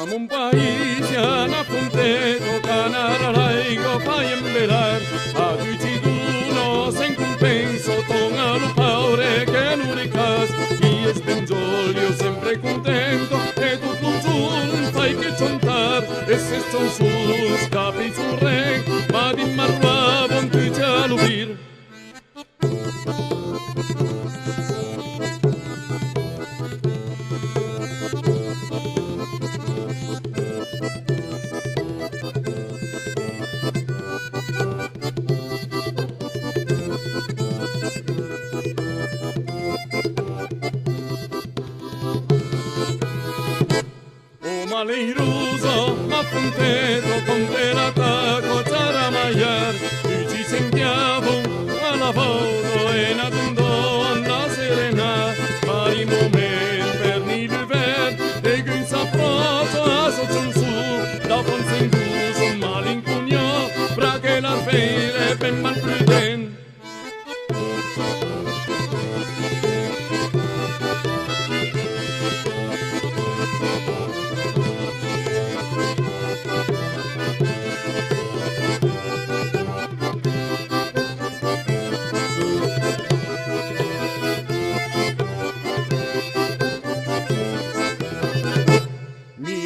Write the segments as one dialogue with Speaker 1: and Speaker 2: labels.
Speaker 1: Siamo un paese anapunteto, canara laico, fai imbelar, a tutti d'uno, sen compenso, tonga lo paure che non ricas, chi è spengiolio sempre contento, e tutto un giorno fai che cantar, e se son su scapi sul re, ma di marra bon tu già l'ubir. Maleiroso, ma punteto, con te la taco, c'era maiar, tu ci sentiamo a lavoro e na donna serena, vari momenti per il verde, e che s'approccia a sotto su, da fonsenguso malincugno, fra che la fede per mal prudente.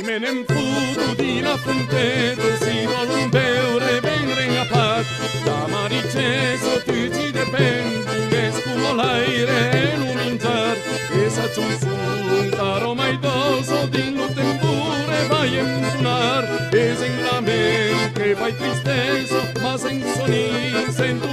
Speaker 1: Me ne futo di la punteto, si vuole un beure ben a pat, da mariceso tu ci dependi, che scumo l'aire e non mangiar, e sa c'è un caro maidoso, di lo tempore vai a impunar, e sen la men che fai tristeso, ma sen soni, sen tu